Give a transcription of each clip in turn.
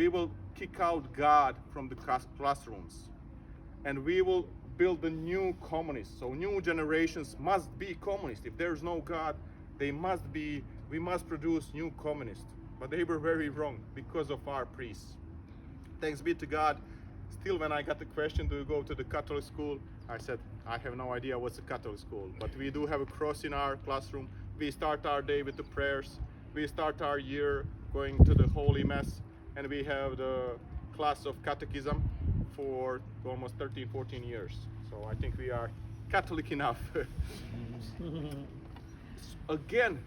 we will kick out God from the classrooms, and we will build the new communists. So new generations must be communist. If there's no God, we must produce new communists. But they were very wrong because of our priests. Thanks be to God. Still, when I got the question, do you go to the Catholic school? I said, I have no idea what's a Catholic school, but we do have a cross in our classroom. We start our day with the prayers. We start our year going to the Holy Mass, and we have the class of catechism for almost 13, 14 years. So I think we are Catholic enough. Again,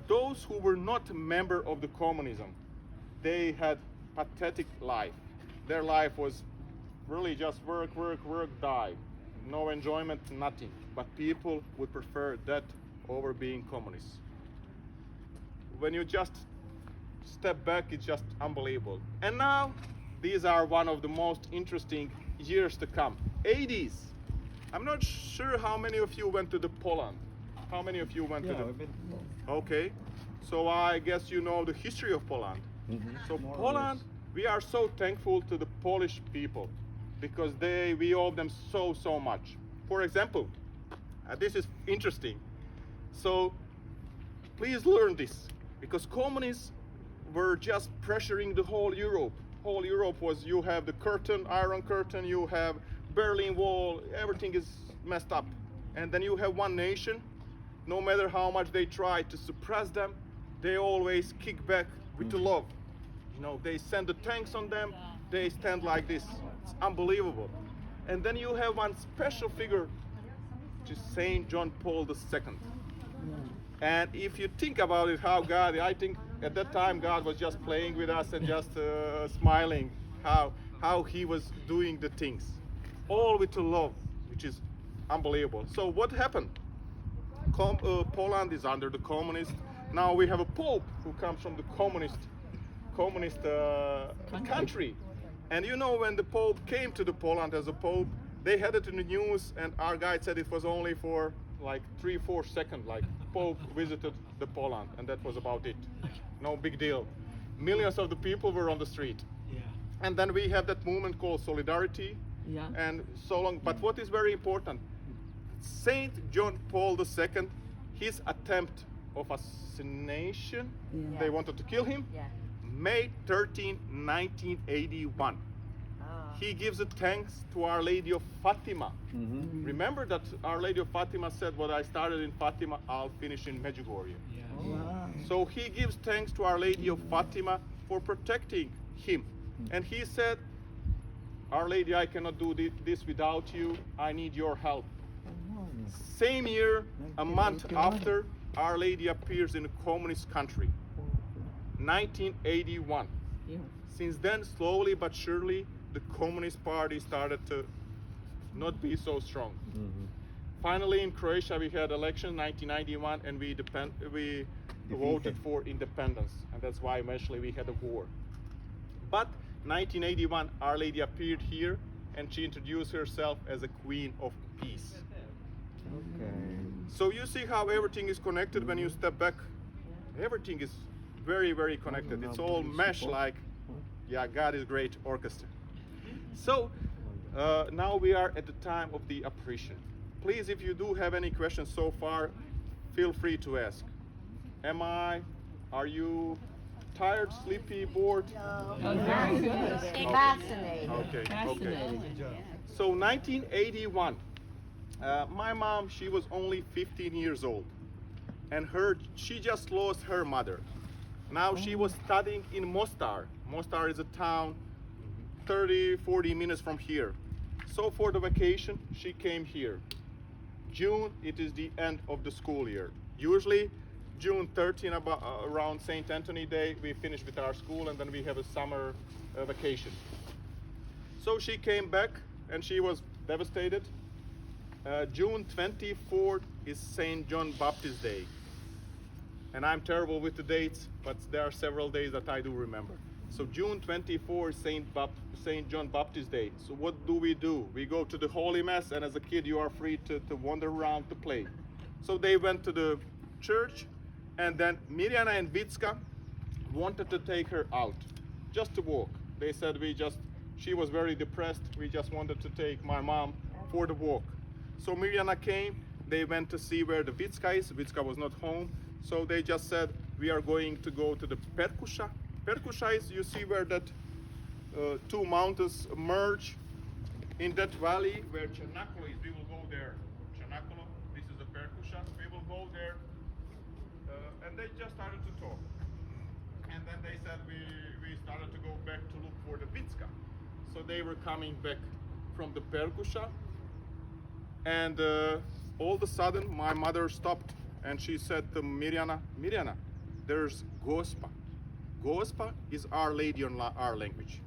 those who were not a member of the communism, they had pathetic life. Their life was really just work, work, work, die. No enjoyment, nothing. But people would prefer that over being communists. When you just step back, it's just unbelievable. And now, these are one of the most interesting years to come. 80s. I'm not sure how many of you went to the Poland. How many of you went to the... I've been to Poland. Okay. So I guess you know the history of Poland. Mm-hmm. So More or Poland, less. we are so thankful to the Polish people because we owe them so much. For example, this is interesting. So please learn this, because communists were just pressuring the whole Europe. Whole Europe was, you have the curtain, Iron Curtain, you have Berlin Wall, everything is messed up. And then you have one nation, no matter how much they try to suppress them, they always kick back with the love. You know, they send the tanks on them, they stand like this. It's unbelievable. And then you have one special figure, which is Saint John Paul II. And if you think about it, how God, I think at that time God was just playing with us and just smiling, how he was doing the things. All with the love, which is unbelievable. So what happened? Poland is under the communist. Now we have a pope who comes from the communist country. And you know, when the pope came to the Poland as a pope, they had it in the news, and our guide said it was only for like 3-4 seconds, like pope visited the Poland, and that was about it. No big deal. Millions of the people were on the street. Yeah. And then we have that movement called Solidarity, Yeah. and so long. But what is very important, Saint John Paul II, his attempt of assassination, Yeah. they wanted to kill him, Yeah. May 13, 1981. He gives a thanks to Our Lady of Fatima. Mm-hmm. Remember that Our Lady of Fatima said, what I started in Fatima, I'll finish in Medjugorje. Yeah. Wow. So he gives thanks to Our Lady of Fatima for protecting him. And he said, Our Lady, I cannot do this without you. I need your help. Same year, a month after, Our Lady appears in a communist country. 1981. Yeah. Since then, slowly but surely, the Communist Party started to not be so strong. Mm-hmm. Finally, in Croatia, we had election 1991, and we voted for independence, and that's why eventually we had a war. But 1981, Our Lady appeared here, and she introduced herself as a Queen of Peace. Okay. So you see how everything is connected when you step back. Everything is very, very connected. It's all mesh like, yeah, God is great orchestra. So now we are at the time of the apparition. Please, if you do have any questions so far, feel free to ask. Are you tired, sleepy, bored? Oh, very good. Fascinating. Okay, okay. Fascinating. So 1981, my mom, she was only 15 years old, and she just lost her mother. Now she was studying in Mostar. Mostar is a town 30-40 minutes from here. So for the vacation, she came here. June, it is the end of the school year. Usually June 13, around St. Anthony Day, we finish with our school, and then we have a summer vacation. So she came back and she was devastated. June 24th is St. John Baptist Day. And I'm terrible with the dates, but there are several days that I do remember. So June 24th is St. John Baptist Day. So what do? We go to the Holy Mass, and as a kid you are free to wander around to play. So they went to the church, and then Mirjana and Vicka wanted to take her out, just to walk. They said she was very depressed. We just wanted to take my mom for the walk. So Mirjana came, they went to see where the Vicka is. Vicka was not home. So they just said, we are going to go to the Perkusha. Perkusha is, you see where that two mountains merge in that valley where Černákolo is. We will go there. Černákolo, this is the Perkusha. We will go there. And they just started to talk. And then they said we started to go back to look for the Vicka. So they were coming back from the Perkusha. And all of a sudden my mother stopped and she said to Mirjana, there's Gospa. Gospa is Our Lady on our language.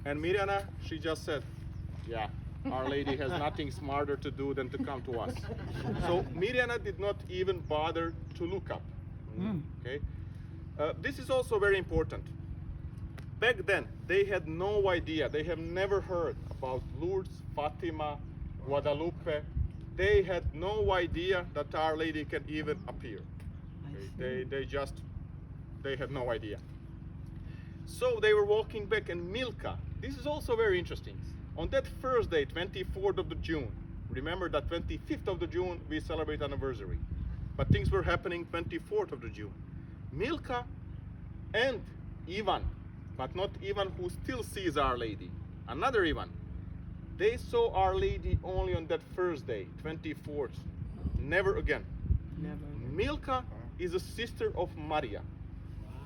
And Mirjana, she just said, yeah, Our Lady has nothing smarter to do than to come to us. So Mirjana did not even bother to look up. Okay. This is also very important. Back then, they had no idea. They have never heard about Lourdes, Fatima, Guadalupe. They had no idea that Our Lady can even appear. Okay? They had no idea. So they were walking back, and Milka, this is also very interesting. On that first day, 24th of June, remember that 25th of June we celebrate anniversary, but things were happening 24th of June. Milka and Ivan, but not Ivan who still sees Our Lady, another Ivan, they saw Our Lady only on that first day, 24th, never again. Never. Milka is a sister of Maria.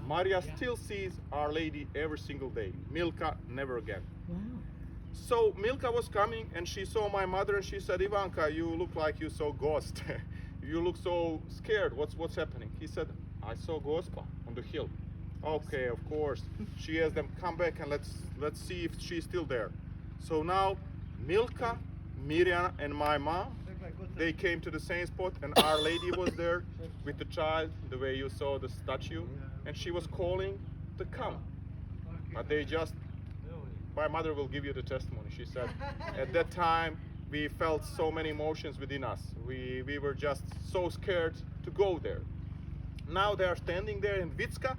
Maria still sees Our Lady every single day. Milka, never again. Wow. So Milka was coming and she saw my mother and she said, Ivanka, you look like you saw ghost. You look so scared. What's happening? He said, I saw Gospa on the hill. Okay, of course. She asked them, come back and let's see if she's still there. So now Milka, Mirjana and my mom, they came to the same spot and Our Lady was there with the child, the way you saw the statue, and she was calling to come. But my mother will give you the testimony. She said, at that time, we felt so many emotions within us. We were just so scared to go there. Now they are standing there in Vicka,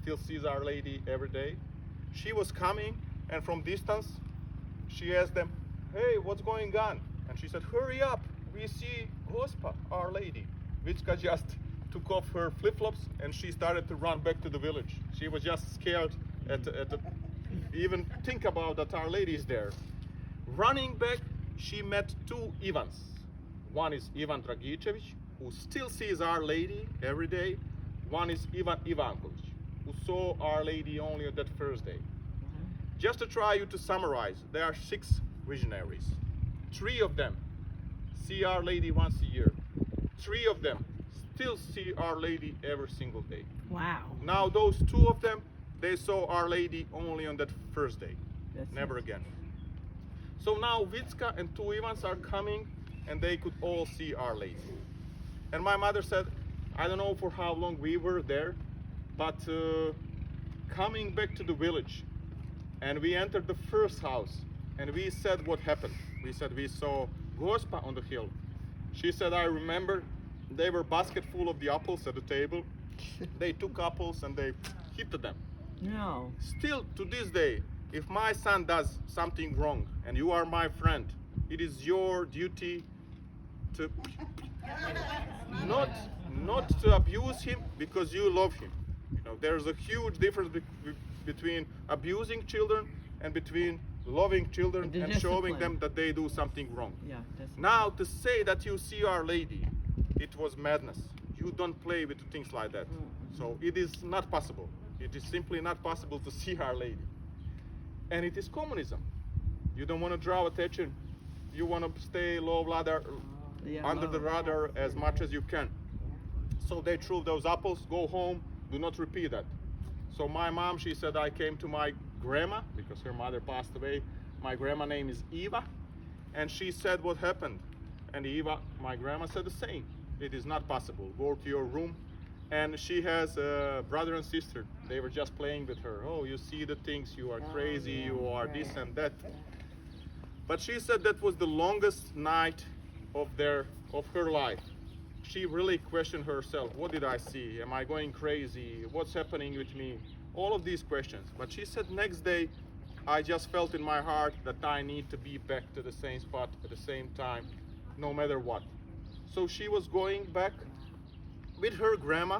still sees Our Lady every day. She was coming, and from distance, she asked them, hey, what's going on? And she said, hurry up, we see Gospa, Our Lady. Vicka just took off her flip-flops and she started to run back to the village. She was just scared even think about that Our Lady is there. Running back, she met two Ivans. One is Ivan Dragicevic, who still sees Our Lady every day. One is Ivan Ivankovic, who saw Our Lady only on that first day. Just to try you to summarize, there are 6 visionaries. 3 of them see Our Lady once a year. 3 of them still see Our Lady every single day. Wow. Now those 2 of them, they saw Our Lady only on that first day. That's Never it. again. So now Vicka and 2 Ivans are coming and they could all see Our Lady. And my mother said, I don't know for how long we were there, but coming back to the village, and we entered the first house and we said what happened. We said we saw Gospa on the hill. She said, I remember they were basket full of the apples at the table. They took apples and they hit them. No. Still to this day, if my son does something wrong and you are my friend, it is your duty to not to abuse him because you love him. You know, there's a huge difference between abusing children and between loving children The and showing discipline. them that they do something wrong. Yeah. That's Now to say that you see Our Lady, it was madness. You don't play with things like that. So it is not possible. It is simply not possible to see Our Lady. And it is communism. You don't want to draw attention. You want to stay low ladder, Yeah, under the low. radar as much as you can. So they threw those apples, go home, do not repeat that. So my mom, she said, I came to my grandma, because her mother passed away. My grandma name is Eva. And she said what happened. And Eva, my grandma, said the same. It is not possible. Go to your room. And she has a brother and sister. They were just playing with her. Oh, you see the things, you are crazy, you are this and that. But she said that was the longest night of her life. She really questioned herself. What did I see? Am I going crazy? What's happening with me? all of these questions. But she said next day, I just felt in my heart that I need to be back to the same spot at the same time, no matter what. So she was going back with her grandma,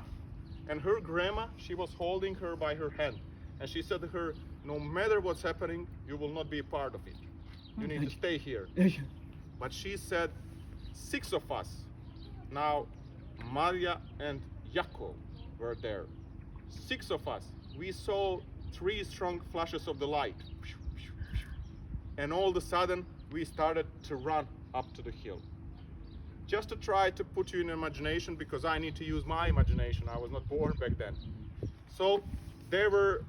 and her grandma, she was holding her by her hand. And she said to her, no matter what's happening, you will not be a part of it. You need to stay here. But she said, 6 of us, now Maria and Jako were there. 6 of us, we saw 3 strong flashes of the light. And all of a sudden, we started to run up to the hill. Just to try to put you in imagination, because I need to use my imagination. I was not born back then. So there were,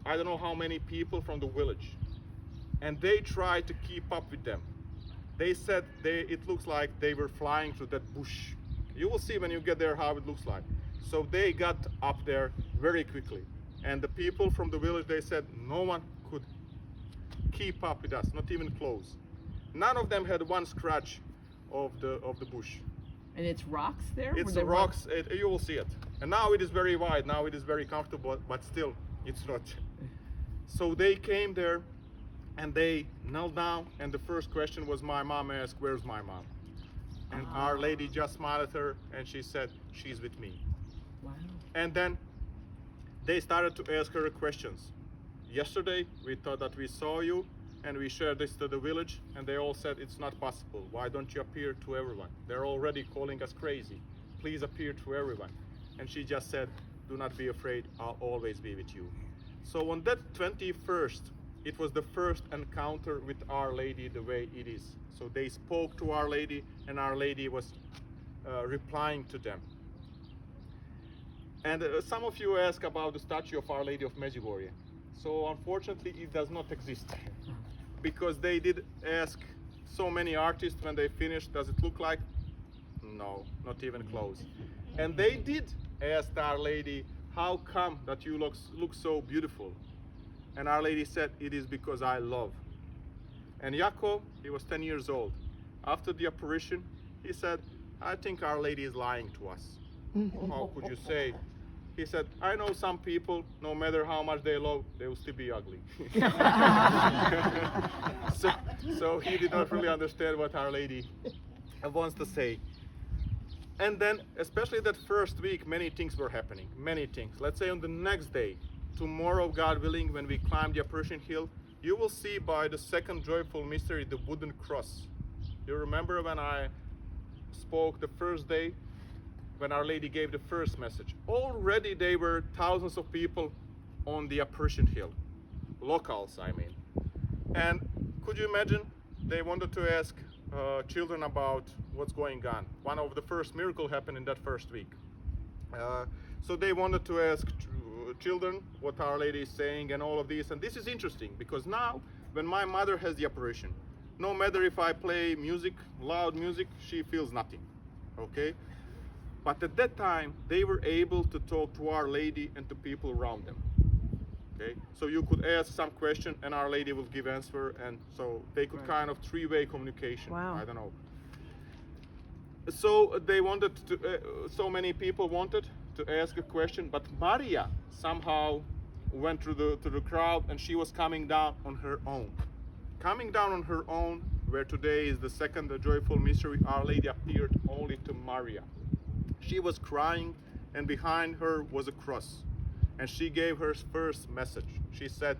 I don't know how many people from the village. And they tried to keep up with them. They said it looks like they were flying through that bush. You will see when you get there how it looks like. So they got up there very quickly. And the people from the village, they said no one could keep up with us, not even close. None of them had one scratch of the bush. And it's rocks there? It's the rocks, you will see it. And now it is very wide, now it is very comfortable, but still, it's not. So they came there and they knelt down, and the first question was, my mom asked, where's my mom? And Our Lady just smiled at her and she said, she's with me. Wow. And then they started to ask her questions. Yesterday, we thought that we saw you and we shared this to the village, and they all said it's not possible. Why don't you appear to everyone? They're already calling us crazy. Please appear to everyone. And she just said, do not be afraid, I'll always be with you. So on that 21st, it was the first encounter with Our Lady the way it is. So they spoke to Our Lady, and Our Lady was replying to them. And some of you ask about the statue of Our Lady of Medjugorje. So unfortunately, it does not exist. Because they did ask so many artists when they finished, does it look like? No, not even close. And they did ask Our Lady, how come that you look so beautiful? And Our Lady said, it is because I love. And Jako, he was 10 years old. After the apparition, he said, I think Our Lady is lying to us. How could you say? He said, I know some people, no matter how much they love, they will still be ugly. so he did not really understand what Our Lady wants to say. And then, especially that first week, many things were happening, many things. Let's say on the next day, tomorrow, God willing, when we climb the apparition hill, you will see by the second joyful mystery, the wooden cross. You remember when I spoke the first day, when Our Lady gave the first message? Already there were thousands of people on the apparition hill, locals, I mean. And could you imagine, they wanted to ask children about what's going on. One of the first miracles happened in that first week. So they wanted to ask children what Our Lady is saying and all of these. And this is interesting, because now when my mother has the apparition, no matter if I play music, loud music, she feels nothing, okay? But at that time, they were able to talk to Our Lady and to people around them. Okay, so you could ask some question and Our Lady will give answer, and so they could kind of three-way communication. Wow. I don't know. So they wanted to, so many people wanted to ask a question, but Maria somehow went through the crowd, and she was coming down on her own. Coming down on her own, where today is the second joyful mystery, Our Lady appeared only to Maria. She was crying, and behind her was a cross. And she gave her first message. She said,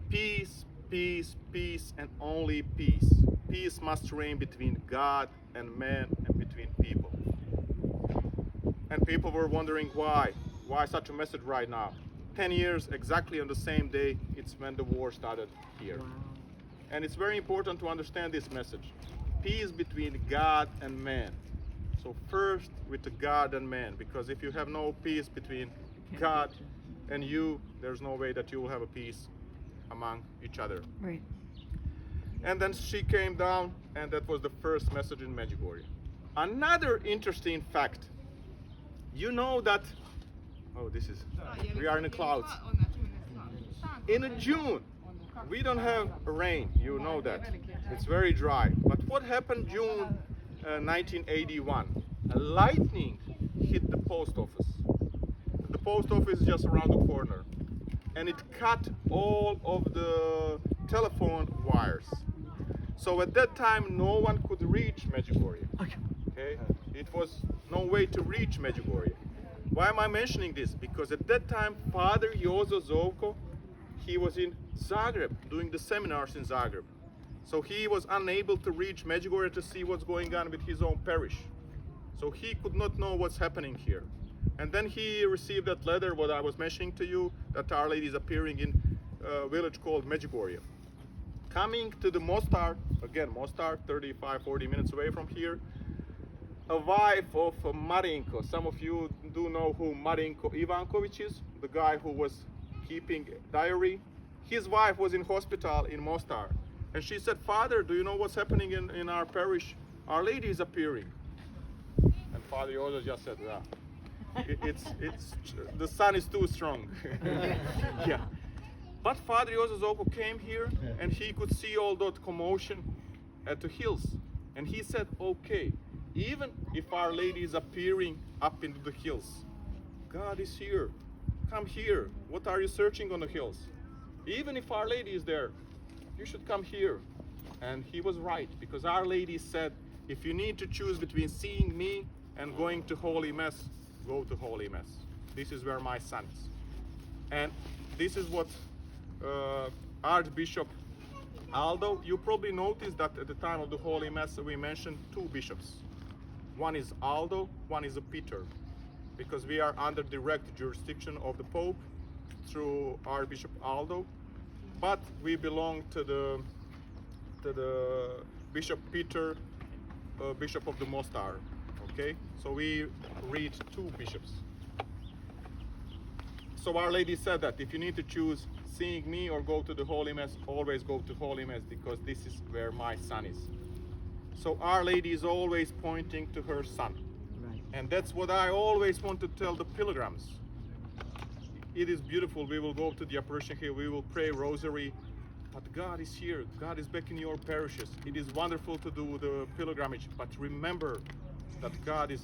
peace, peace, peace, and only peace. Peace must reign between God and man and between people. And people were wondering why. Why such a message right now? 10 years, exactly on the same day, it's when the war started here. Wow. And it's very important to understand this message. Peace between God and man. So first with the God and man, because if you have no peace between God and you, there's no way that you will have a peace among each other. Right. And then she came down, and that was the first message in Medjugorje. Another interesting fact, you know that, oh, this is, we are in the clouds. In June, we don't have rain, you know that. It's very dry. But what happened June 1981? A lightning hit the post office. The post office is just around the corner. and it cut all of the telephone wires. So at that time, no one could reach Medjugorje. Okay, it was no way to reach Medjugorje. Why am I mentioning this? Because at that time, Father Jozo Zovko, he was in Zagreb doing the seminars in Zagreb. So he was unable to reach Medjugorje to see what's going on with his own parish. So he could not know what's happening here. And then he received that letter, what I was mentioning to you, that Our Lady is appearing in a village called Medjugorje. Coming to the Mostar, again Mostar, 35, 40 minutes away from here, a wife of Marinko. Some of you do know who Marinko Ivankovic is, the guy who was keeping diary. His wife was in hospital in Mostar. And she said, Father, do you know what's happening in our parish? Our Lady is appearing. And Father Jozo just said, it's the sun is too strong. Yeah. But Father Jozo Zoko came here and he could see all that commotion at the hills. And he said, okay, even if Our Lady is appearing up into the hills, God is here. Come here. What are you searching on the hills? Even if Our Lady is there, you should come here. And he was right, because Our Lady said, if you need to choose between seeing me and going to Holy Mass, go to Holy Mass. This is where my son is. And this is what Archbishop Aldo, you probably noticed that at the time of the Holy Mass we mentioned two bishops. One is Aldo, one is a Peter, because we are under direct jurisdiction of the Pope through Archbishop Aldo, but we belong to the Bishop Peter, Bishop of the Mostar. Okay, so we read two bishops. So Our Lady said that if you need to choose seeing me or go to the Holy Mass, always go to Holy Mass, because this is where my son is. So Our Lady is always pointing to her son. Right. And that's what I always want to tell the pilgrims. It is beautiful. We will go to the apparition here, we will pray rosary, but God is here. God is back in your parishes. It is wonderful to do the pilgrimage, but remember that God is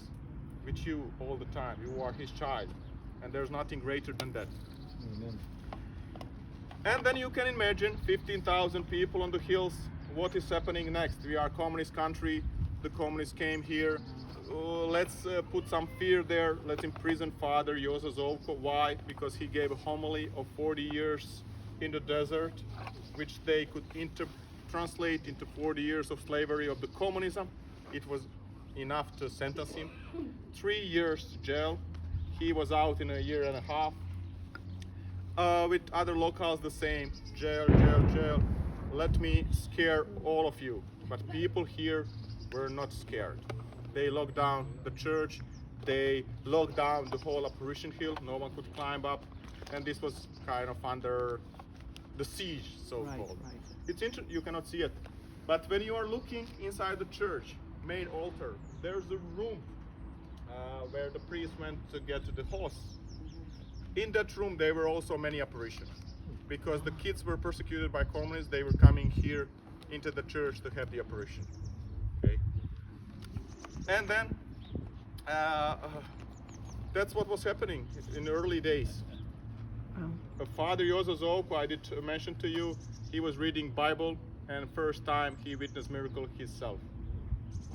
with you all the time. You are his child, and there's nothing greater than that. Amen. And then you can imagine 15,000 people on the hills. What is happening next? We are a communist country. The communists came here. Let's put some fear there. Let's imprison Father Jozo Zovko. Why? Because he gave a homily of 40 years in the desert, which they could translate into 40 years of slavery of the communism. It was enough to sentence him. 3 years jail. He was out in a year and a half. With other locals the same. Jail, jail, jail. Let me scare all of you. But people here were not scared. They locked down the church. They locked down the whole apparition hill. No one could climb up. And this was kind of under the siege, so-called. Right. It's interesting, you cannot see it. But when you are looking inside the church, main altar, there's a room where the priest went to get to the host. In that room, there were also many apparitions. Because the kids were persecuted by communists, they were coming here into the church to have the apparition. Okay? And then, that's what was happening in the early days. Father Jozo Zovko, I did mention to you, he was reading Bible, and first time he witnessed miracle himself.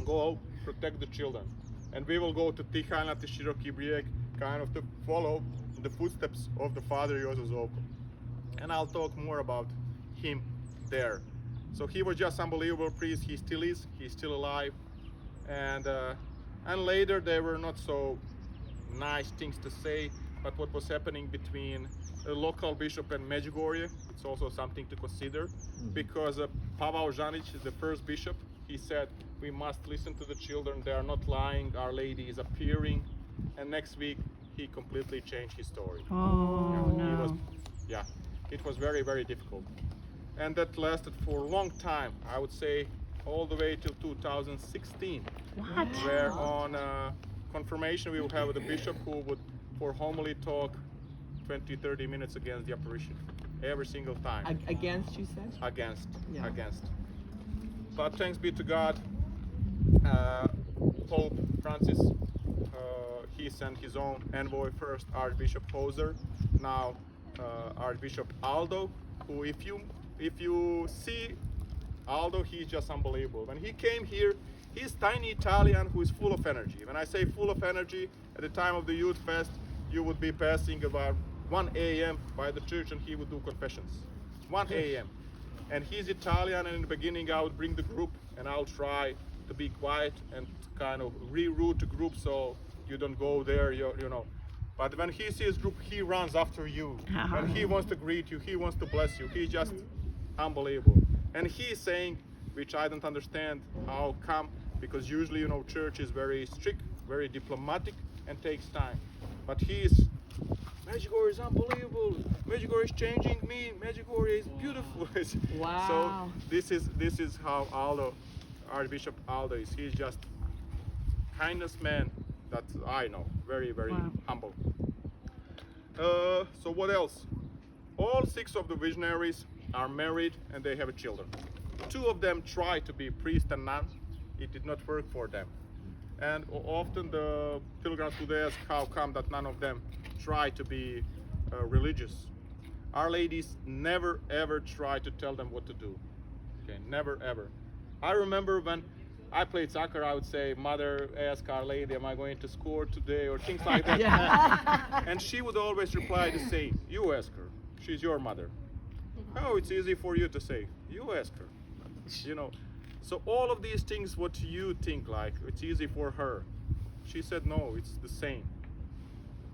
Go protect the children. And we will go to Tihana, to Široki Brijeg, kind of to follow the footsteps of the Father Jozo Zovko. And I'll talk more about him there. So he was just unbelievable priest, he still is, he's still alive. And later there were not so nice things to say, but what was happening between the local bishop and Medjugorje, it's also something to consider, because Pavel Žanić, the first bishop, he said, we must listen to the children, they are not lying, Our Lady is appearing, and next week he completely changed his story. Oh, He was, no. yeah, it was very, very difficult. And that lasted for a long time, I would say all the way till 2016, What? where on confirmation we will have the bishop who would for homily talk 20-30 minutes against the apparition every single time. Against, you said? Against. Yeah. But thanks be to God, Pope Francis, he sent his own envoy first, Archbishop Hoser. Now Archbishop Aldo, who if you see Aldo, he's just unbelievable. When he came here, he's tiny Italian who is full of energy. When I say full of energy, at the time of the youth fest, you would be passing about 1 a.m. by the church and he would do confessions. 1 a.m. And he's Italian, and in the beginning I would bring the group and I'll try to be quiet and kind of reroute the group so you don't go there, you know. But when he sees group, he runs after you. And he wants to greet you, he wants to bless you. He's just unbelievable. And he's saying, which I don't understand how come, because usually, you know, church is very strict, very diplomatic, and takes time. But Medjugorje is unbelievable. Medjugorje is changing me. Medjugorje is beautiful. Wow. So this is how Aldo, Archbishop Aldo is. He's just kindest man that I know. Very, very humble. So what else? All 6 of the visionaries are married and they have children. 2 of them try to be priest and nun. It did not work for them. And often the pilgrims would ask how come that none of them try to be religious. Our ladies never ever try to tell them what to do. Okay, never ever. I remember when I played soccer, I would say, Mother, ask Our Lady, am I going to score today, or things like that. And she would always reply to say, you ask her, she's your mother. Oh, it's easy for you to say, you ask her. You know, so all of these things, what you think like, it's easy for her. She said, no, it's the same.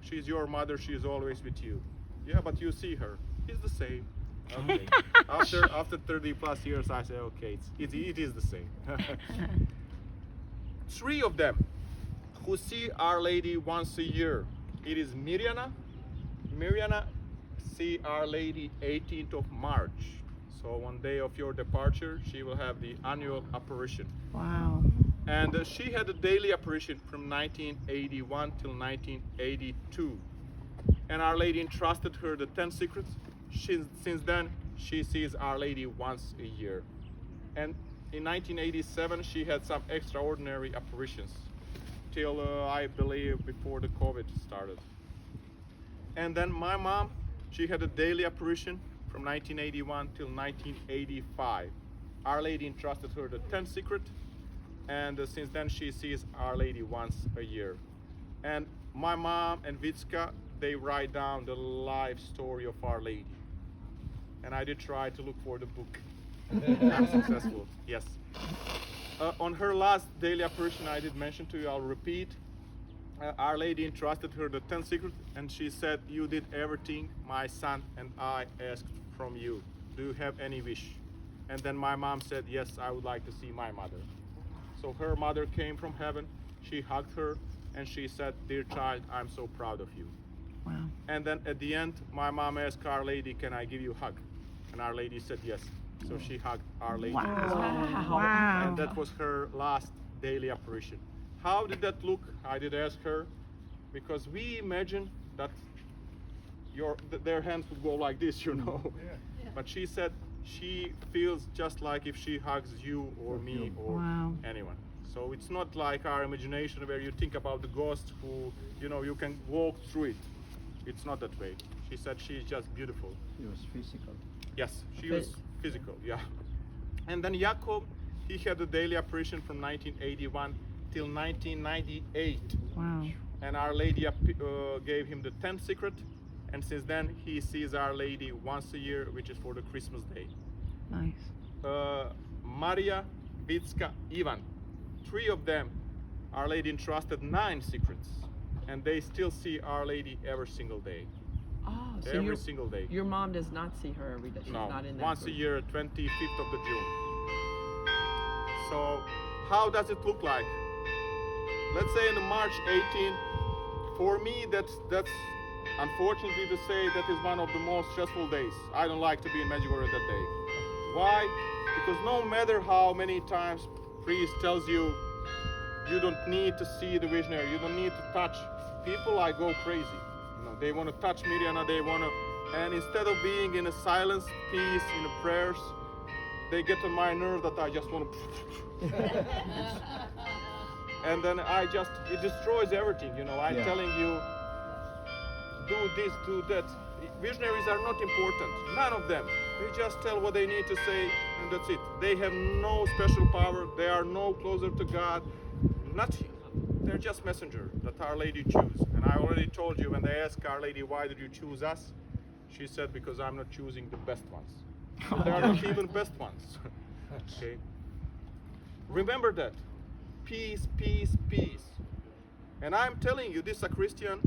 She's your mother, she is always with you. Yeah, but you see her, it's the same. Okay. After 30 plus years, I say, okay, it is the same. 3 of them who see Our Lady once a year. It is Mirjana. Mirjana see Our Lady 18th of March. So on day of your departure, she will have the annual apparition. Wow. And she had a daily apparition from 1981 till 1982. And Our Lady entrusted her the 10 secrets. Since then, she sees Our Lady once a year. And in 1987, she had some extraordinary apparitions till I believe before the COVID started. And then my mom, she had a daily apparition from 1981 till 1985. Our Lady entrusted her the 10th secret, and since then she sees Our Lady once a year. And my mom and Vitska, they write down the life story of Our Lady. And I did try to look for the book. I'm successful, yes. On her last daily apparition, I did mention to you, I'll repeat. Our Lady entrusted her the 10th secret, and she said, you did everything my son and I asked from you. Do you have any wish? And then my mom said, yes, I would like to see my mother. So her mother came from heaven, she hugged her, and she said, dear child, I'm so proud of you. Wow. And then at the end, my mom asked Our Lady, can I give you a hug? And Our Lady said yes. So she hugged Our Lady. Wow. Wow. And that was her last daily apparition. How did that look? I did ask her, because we imagine that their hands would go like this, you know. Yeah. But she said she feels just like if she hugs you or me or anyone. So it's not like our imagination where you think about the ghost who, you know, you can walk through it. It's not that way. She said she's just beautiful. It was physical. Yes, she was physical, yeah. And then Jakob, he had a daily apparition from 1981 till 1998. Wow. And Our Lady gave him the 10th secret, and since then he sees Our Lady once a year, which is for the Christmas day. Nice. Maria, Vitska, Ivan, 3 of them, Our Lady entrusted 9 secrets, and they still see Our Lady every single day. Oh, so Every single day. Your mom does not see her every day. She's No, not in that once a group. year, 25th of the June. So how does it look like? Let's say in March 18, for me that's unfortunately to say that is one of the most stressful days. I don't like to be in Medjugorje that day. Why? Because no matter how many times priest tells you you don't need to see the visionary, you don't need to touch, people like go crazy. You know, they want to touch Mirjana, they want to, and instead of being in a silence, peace, in the prayers, they get on my nerve that I just want to and then it destroys everything, you know. I'm telling you, do this, do that, Visionaries are not important. None of them. They just tell what they need to say, and that's it. They have no special power. They are no closer to God. Nothing. They're just messenger that Our Lady choose. And I already told you when they asked Our Lady, why did you choose us? She said, because I'm not choosing the best ones. So they are not even best ones. Okay. Remember that. Peace, peace, peace. And I'm telling you, this is a Christian.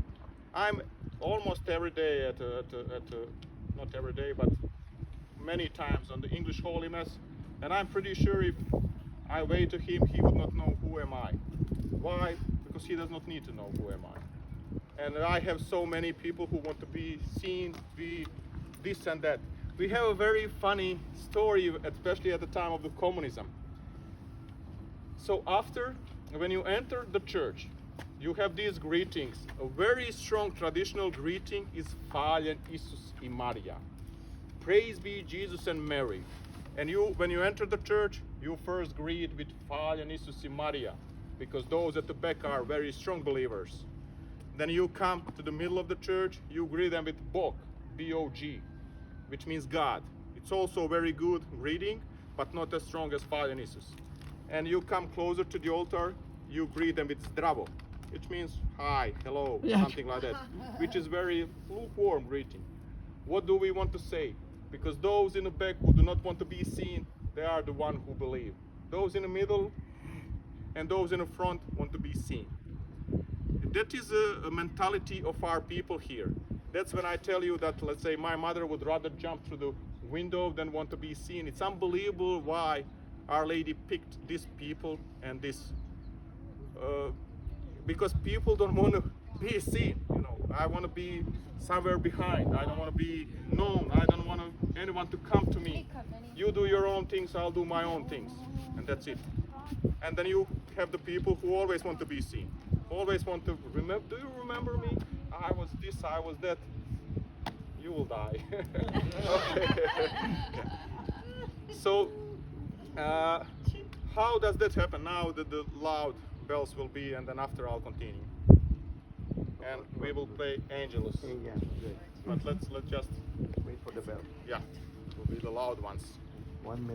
I'm almost every day not every day, but many times on the English Holy Mass. And I'm pretty sure if I wait to him, he would not know who am I. Why? Because he does not need to know who am I. And I have so many people who want to be seen, be this and that. We have a very funny story, especially at the time of the communism. So after, when you enter the church, you have these greetings. A very strong traditional greeting is Hvala Isus I Maria. Praise be Jesus and Mary. And you, when you enter the church, you first greet with Hvala Isus I Maria, because those at the back are very strong believers. Then you come to the middle of the church, you greet them with Bog, B-O-G, which means God. It's also a very good greeting, but not as strong as Hvala Isus. And you come closer to the altar, you greet them with Zdravo, which means hi, hello, something like that, which is very lukewarm greeting. What do we want to say? Because those in the back who do not want to be seen, they are the one who believe. Those in the middle and those in the front want to be seen. That is a mentality of our people here. That's when I tell you that, let's say, my mother would rather jump through the window than want to be seen. It's unbelievable why Our Lady picked these people and this, because people don't want to be seen. You know, I want to be somewhere behind. I don't want to be known. I don't want anyone to come to me. You do your own things, I'll do my own things, and that's it. And then you have the people who always want to be seen, always want to remember. Do you remember me? I was this, I was that. You will die. Okay. So, how does that happen? Now that the loud bells will be, and then after I'll continue, and we will play Angelus. Yeah, good. But let's just Wait for the bell. yeah, it will be the loud ones. 1 minute.